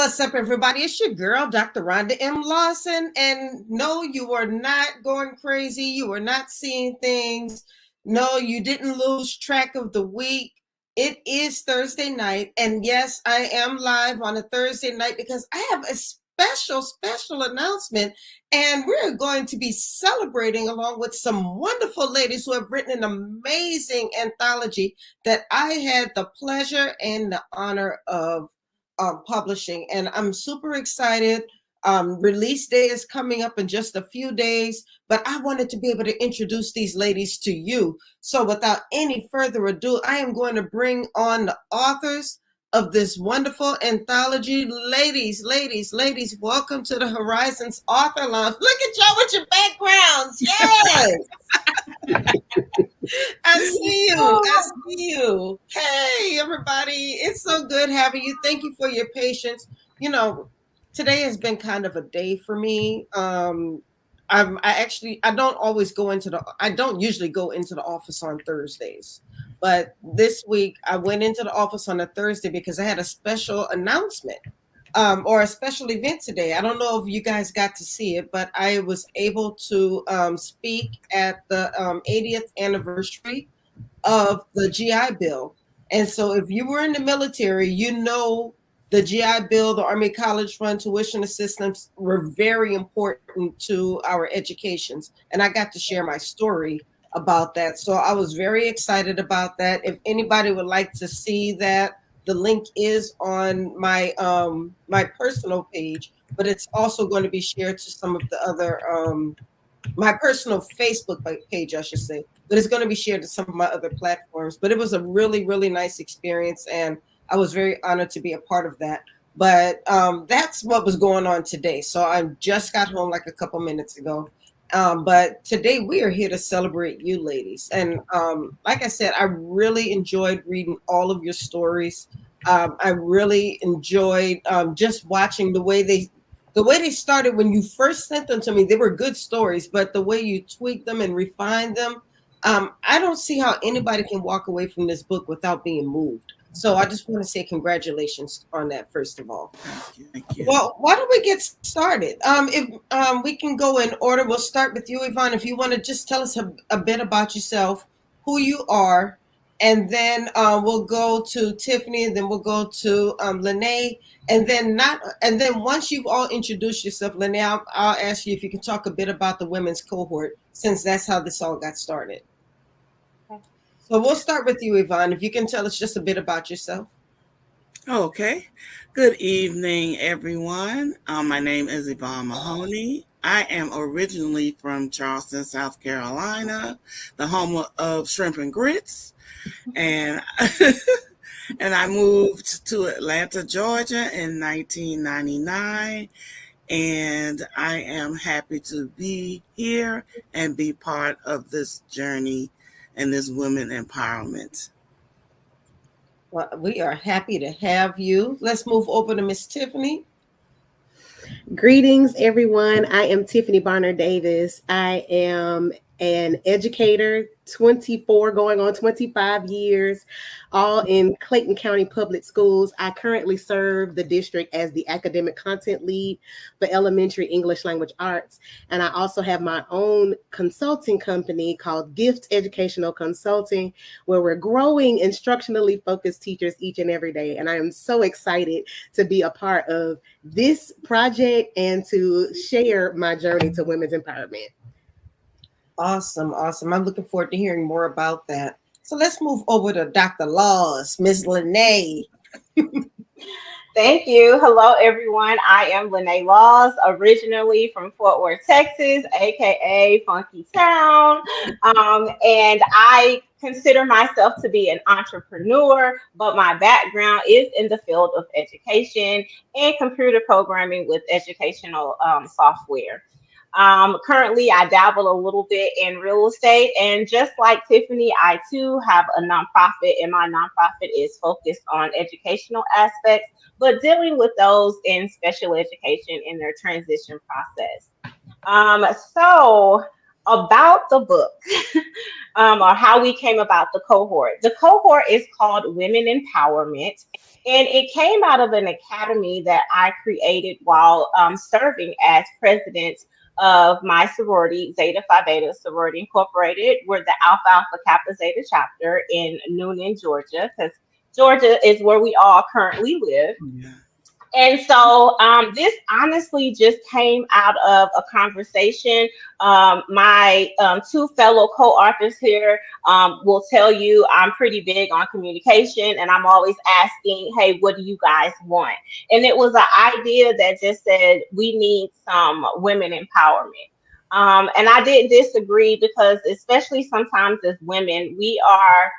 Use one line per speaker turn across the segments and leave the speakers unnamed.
What's up, everybody? It's your girl, Dr. Rhonda M. Lawson. And no, you are not going crazy. You are not seeing things. No, you didn't lose track of the week. It is Thursday night. And yes, I am live on a Thursday night because I have a special announcement. And we're going to be celebrating along with some wonderful ladies who have written an amazing anthology that I had the pleasure and the honor of publishing, and I'm super excited. Release day is coming up in just a few days, but I wanted to be able to introduce these ladies to you. So without any further ado, I am going to bring on the authors of this wonderful anthology. Ladies, welcome to the Horizons Author Lounge. Look at y'all with your backgrounds. Yes. I see you. Hey, everybody. It's so good having you. Thank you for your patience. You know, today has been kind of a day for me. I don't usually go into the office on Thursdays. But this week I went into the office on a Thursday because I had a special announcement. Or a special event today. I don't know if you guys got to see it, but I was able to speak at the 80th anniversary of the GI Bill. And so if you were in the military, you know the GI Bill, the Army College Fund, tuition assistance were very important to our educations. And I got to share my story about that. So I was very excited about that. If anybody would like to see that, the link is on my my personal page, but it's also going to be shared to some of the other my personal Facebook page, I should say. But it's going to be shared to some of my other platforms. But it was a really nice experience, and I was very honored to be a part of that. But that's what was going on today. So I just got home like a couple minutes ago. But today we are here to celebrate you ladies. And like I said, I really enjoyed reading all of your stories. I really enjoyed just watching the way they started when you first sent them to me. They were good stories, but the way you tweaked them and refined them, I don't see how anybody can walk away from this book without being moved. So I just want to say congratulations on that, first of all.
Thank you.
Well, why don't we get started? If we can go in order, we'll start with you, Yvonne. If you want to just tell us a bit about yourself, who you are, and then we'll go to Tiffany, and then we'll go to Lene, and then once you've all introduced yourself, Lene, I'll ask you if you can talk a bit about the women's cohort, since that's how this all got started. So we'll start with you, Yvonne. If you can tell us just a bit about yourself.
Okay. Good evening, everyone. My name is Yvonne Mahoney. I am originally from Charleston, South Carolina, the home of shrimp and grits. And and I moved to Atlanta, Georgia in 1999. And I am happy to be here and be part of this journey and this women empowerment.
Well, we are happy to have you. Let's move over to Miss Tiffany.
Greetings, everyone. I am Tiffany Bonner Davis. I am an educator, 24 going on 25 years, all in Clayton County Public Schools. I currently serve the district as the academic content lead for elementary English language arts. And I also have my own consulting company called Gift Educational Consulting, where we're growing instructionally focused teachers each and every day. And I am so excited to be a part of this project and to share my journey to women's empowerment.
Awesome. I'm looking forward to hearing more about that. So let's move over to Dr. Laws, Ms. Lene.
Thank you. Hello, everyone. I am Lene Laws, originally from Fort Worth, Texas, aka Funky Town. And I consider myself to be an entrepreneur, but my background is in the field of education and computer programming with educational software. Currently, I dabble a little bit in real estate, and just like Tiffany, I too have a nonprofit, and my nonprofit is focused on educational aspects, but dealing with those in special education in their transition process. So about the book, or how we came about the cohort. The cohort is called Women Empowerment, and it came out of an academy that I created while serving as president of my sorority, Zeta Phi Beta Sorority Incorporated. We're the Alpha Alpha Kappa Zeta chapter in Noonan, Georgia, because Georgia is where we all currently live.
Yeah.
And so this honestly just came out of a conversation. My two fellow co-authors here will tell you I'm pretty big on communication, and I'm always asking, hey, what do you guys want? And it was an idea that just said we need some women empowerment. And I didn't disagree, because especially sometimes as women, we are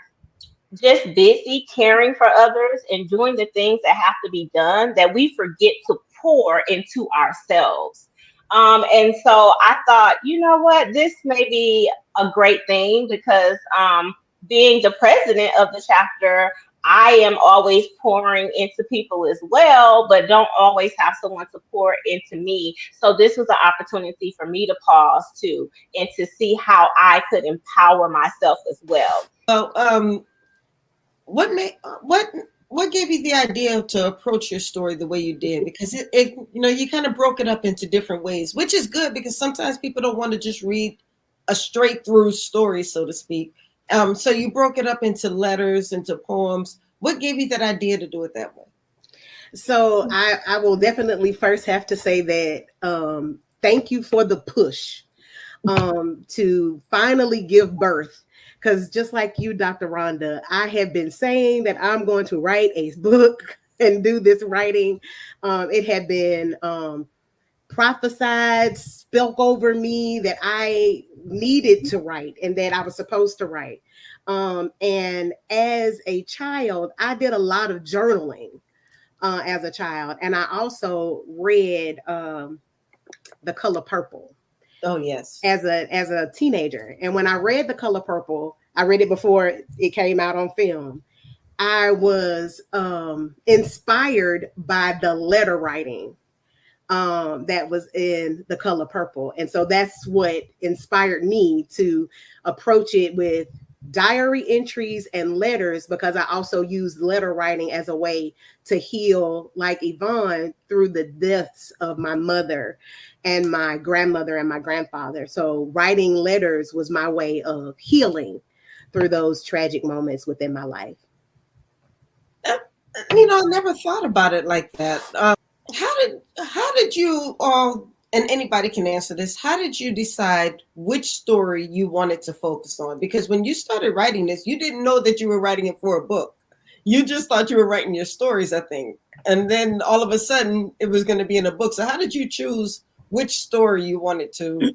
just busy caring for others and doing the things that have to be done, that we forget to pour into ourselves. And so I thought, you know what, this may be a great thing, because being the president of the chapter, I am always pouring into people as well, but don't always have someone to pour into me. So this was an opportunity for me to pause too, and to see how I could empower myself as well.
So, what made what gave you the idea to approach your story the way you did? Because it you kind of broke it up into different ways, which is good, because sometimes people don't want to just read a straight through story, so to speak. So you broke it up into letters, into poems. What gave you that idea to do it that way?
So I will definitely first have to say that thank you for the push to finally give birth. Because just like you, Dr. Rhonda, I have been saying that I'm going to write a book and do this writing. It had been prophesied, spoke over me that I needed to write and that I was supposed to write. And as a child, I did a lot of journaling as a child. And I also read The Color Purple.
Oh yes.
As a teenager. And when I read The Color Purple, I read it before it came out on film. I was inspired by the letter writing that was in The Color Purple. And so that's what inspired me to approach it with diary entries and letters, because I also use letter writing as a way to heal, like Yvonne, through the deaths of my mother and my grandmother and my grandfather. So writing letters was my way of healing through those tragic moments within my life.
I never thought about it like that. How did you all, and anybody can answer this, how did you decide which story you wanted to focus on? Because when you started writing this, you didn't know that you were writing it for a book. You just thought you were writing your stories, I think. And then all of a sudden it was going to be in a book. So how did you choose which story you wanted to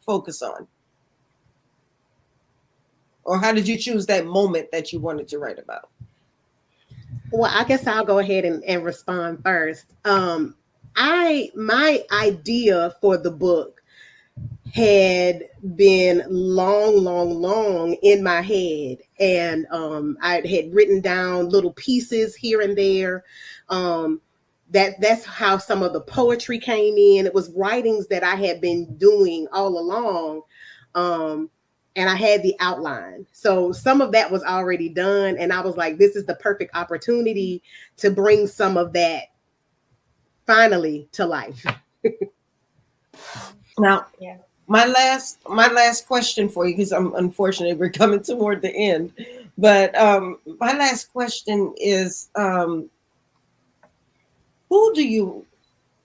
focus on? Or how did you choose that moment that you wanted to write about?
Well, I guess I'll go ahead and respond first. My idea for the book had been long in my head, and I had written down little pieces here and there. That's how some of the poetry came in. It was writings that I had been doing all along. And I had the outline. So some of that was already done. And I was like, this is the perfect opportunity to bring some of that finally to life.
Now, yeah. My last question for you, because unfortunately we're coming toward the end. But my last question is,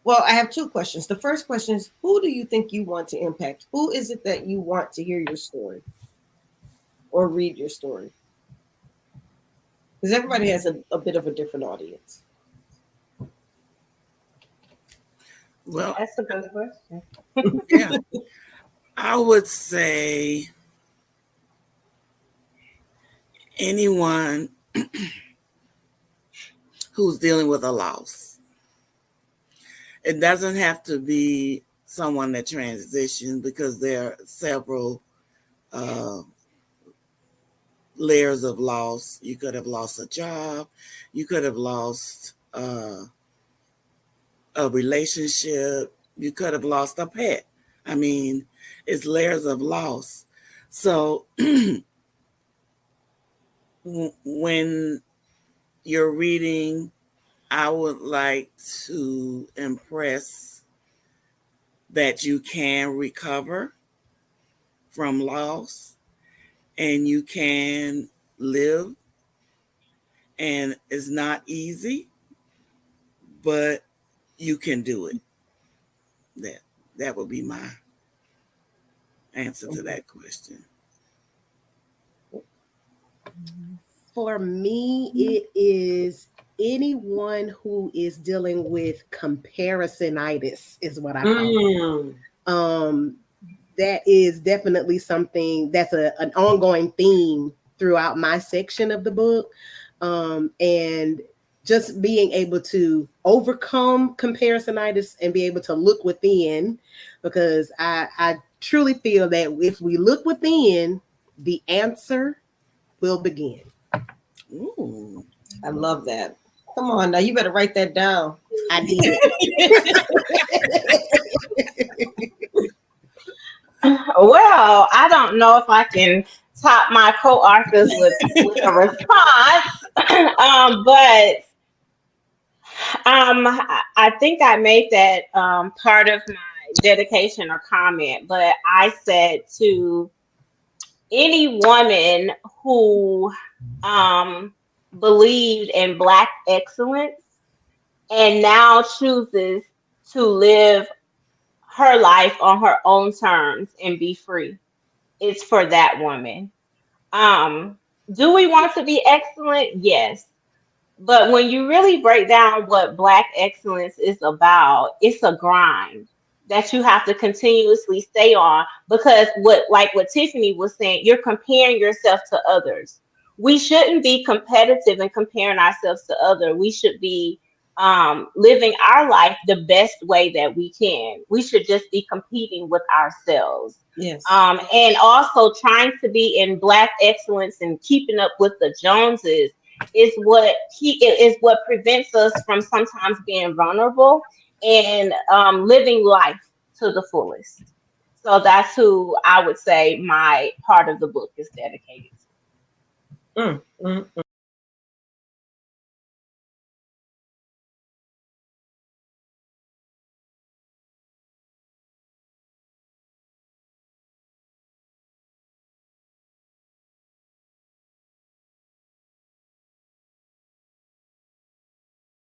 well, I have two questions. The first question is, who do you think you want to impact? Who is it that you want to hear your story or read your story? Because everybody has a bit of a different audience.
Well,
that's a good question.
Yeah, I would say anyone who's dealing with a loss. It doesn't have to be someone that transitioned, because there are several layers of loss. You could have lost a job. You could have lost a relationship. You could have lost a pet. I mean, It's layers of loss. So when you're reading, I would like to impress that you can recover from loss and you can live, and it's not easy, but you can do it. That would be my answer to that question.
For me, it is anyone who is dealing with comparisonitis, is what I call it. That is definitely something that's an ongoing theme throughout my section of the book. And just being able to overcome comparisonitis and be able to look within, because I truly feel that if we look within, the answer will begin.
Ooh.
I love that. Come on now, you better write that down.
I did.
Well, I don't know if I can top my co-authors with a response, but I think I made that part of my dedication or comment. But I said to any woman who believed in Black excellence and now chooses to live her life on her own terms and be free. It's for that woman. Do we want to be excellent? Yes. But when you really break down what Black excellence is about, it's a grind that you have to continuously stay on, because what Tiffany was saying, you're comparing yourself to others. We shouldn't be competitive and comparing ourselves to others. We should be living our life the best way that we can. We should just be competing with ourselves.
Yes.
And also trying to be in Black excellence and keeping up with the Joneses is what prevents us from sometimes being vulnerable and living life to the fullest. So that's who I would say my part of the book is dedicated to.